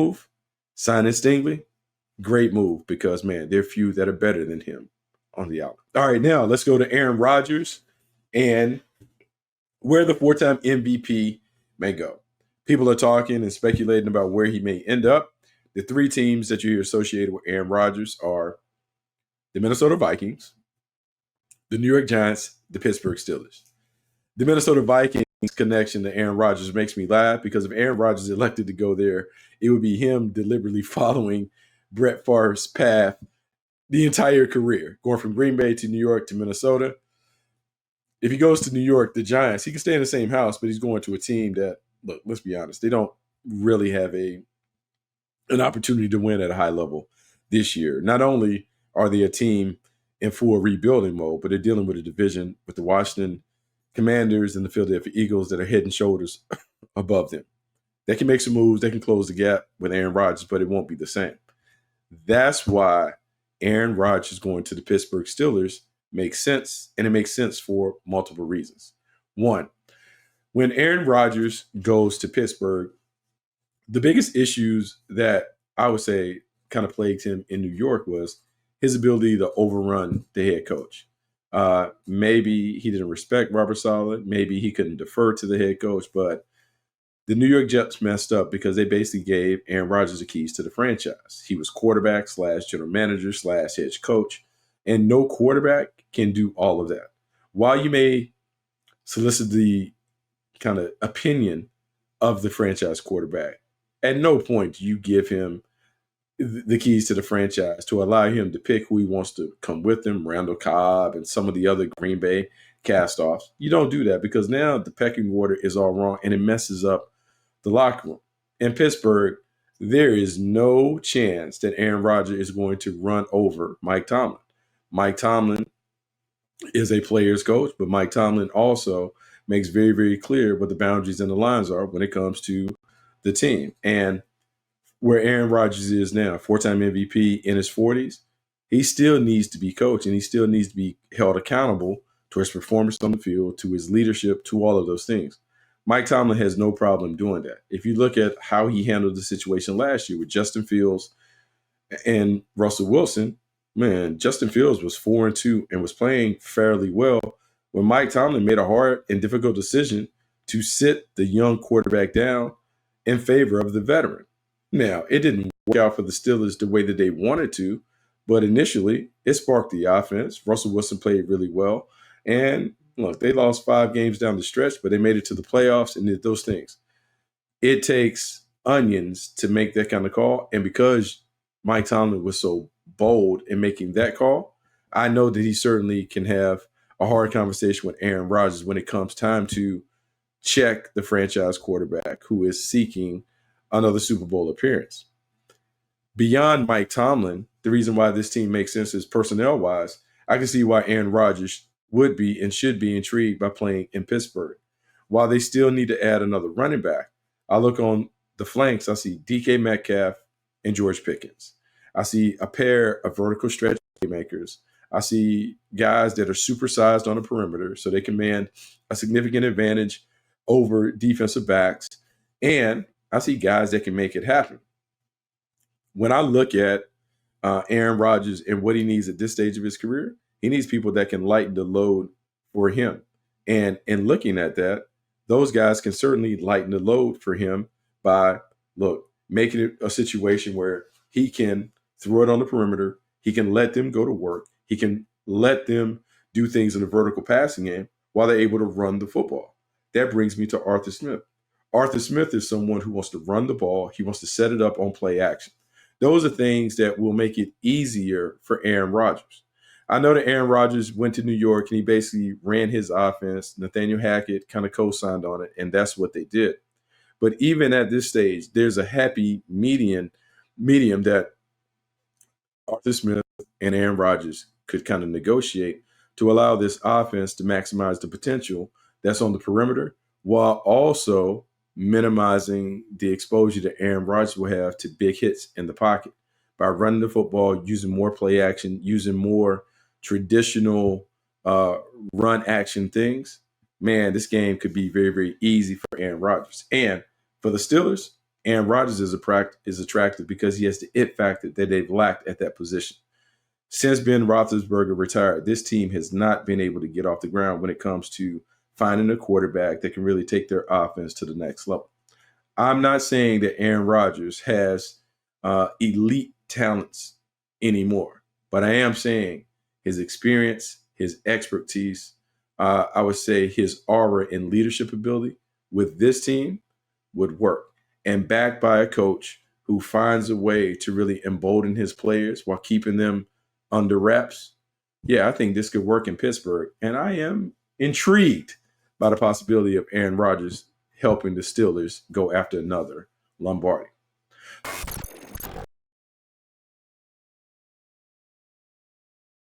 move, signing Stingley, great move because, man, there are few that are better than him on the out. All right, now let's go to Aaron Rodgers and where the four-time MVP may go. People are talking and speculating about where he may end up. The three teams that you hear associated with Aaron Rodgers are the Minnesota Vikings, the New York Giants, the Pittsburgh Steelers. The Minnesota Vikings connection to Aaron Rodgers makes me laugh because if Aaron Rodgers elected to go there, it would be him deliberately following Brett Favre's path the entire career, going from Green Bay to New York to Minnesota. If he goes to New York, the Giants, he can stay in the same house, but he's going to a team that, look, let's be honest, they don't really have an opportunity to win at a high level this year. Not only are they a team in full rebuilding mode, but they're dealing with a division with the Washington Commanders and the Philadelphia Eagles that are head and shoulders above them. They can make some moves. They can close the gap with Aaron Rodgers, but it won't be the same. That's why Aaron Rodgers going to the Pittsburgh Steelers makes sense, and it makes sense for multiple reasons. One, when Aaron Rodgers goes to Pittsburgh, the biggest issues that I would say kind of plagued him in New York was his ability to overrun the head coach. Maybe he didn't respect Robert Saleh. Maybe he couldn't defer to the head coach, but the New York Jets messed up because they basically gave Aaron Rodgers the keys to the franchise. He was quarterback / general manager / head coach, and no quarterback can do all of that. While you may solicit the kind of opinion of the franchise quarterback, at no point do you give him the keys to the franchise to allow him to pick who he wants to come with him, Randall Cobb and some of the other Green Bay cast-offs. You don't do that because now the pecking order is all wrong and it messes up the locker room. In Pittsburgh, there is no chance that Aaron Rodgers is going to run over Mike Tomlin. Mike Tomlin is a player's coach, but Mike Tomlin also makes very, very clear what the boundaries and the lines are when it comes to the team. And where Aaron Rodgers is now, four-time MVP in his 40s, he still needs to be coached and he still needs to be held accountable to his performance on the field, to his leadership, to all of those things. Mike Tomlin has no problem doing that. If you look at how he handled the situation last year with Justin Fields and Russell Wilson, man, Justin Fields was 4-2 and was playing fairly well when Mike Tomlin made a hard and difficult decision to sit the young quarterback down in favor of the veteran. Now, it didn't work out for the Steelers the way that they wanted to, but initially it sparked the offense. Russell Wilson played really well. And look, they lost 5 games down the stretch, but they made it to the playoffs and did those things. It takes onions to make that kind of call. And because Mike Tomlin was so bold in making that call, I know that he certainly can have a hard conversation with Aaron Rodgers when it comes time to check the franchise quarterback who is seeking another Super Bowl appearance. Beyond Mike Tomlin, the reason why this team makes sense is personnel-wise, I can see why Aaron Rodgers would be and should be intrigued by playing in Pittsburgh. While they still need to add another running back, I look on the flanks, I see DK Metcalf and George Pickens. I see a pair of vertical stretch makers. I see guys that are supersized on the perimeter so they command a significant advantage over defensive backs. And I see guys that can make it happen. When I look at Aaron Rodgers and what he needs at this stage of his career, he needs people that can lighten the load for him. And in looking at that, those guys can certainly lighten the load for him by, making it a situation where he can throw it on the perimeter. He can let them go to work. He can let them do things in the vertical passing game while they're able to run the football. That brings me to Arthur Smith. Arthur Smith is someone who wants to run the ball. He wants to set it up on play action. Those are things that will make it easier for Aaron Rodgers. I know that Aaron Rodgers went to New York and he basically ran his offense. Nathaniel Hackett kind of co-signed on it, and that's what they did. But even at this stage, there's a happy medium that Arthur Smith and Aaron Rodgers could kind of negotiate to allow this offense to maximize the potential that's on the perimeter while also minimizing the exposure that Aaron Rodgers will have to big hits in the pocket by running the football, using more play action, using more traditional run action things. Man, this game could be very, very easy for Aaron Rodgers. And for the Steelers, Aaron Rodgers is attractive because he has the it factor that they've lacked at that position. Since Ben Roethlisberger retired, this team has not been able to get off the ground when it comes to finding a quarterback that can really take their offense to the next level. I'm not saying that Aaron Rodgers has elite talents anymore, but I am saying his experience, his expertise, I would say his aura and leadership ability with this team would work. And backed by a coach who finds a way to really embolden his players while keeping them under wraps. Yeah, I think this could work in Pittsburgh. And I am intrigued by the possibility of Aaron Rodgers helping the Steelers go after another Lombardi.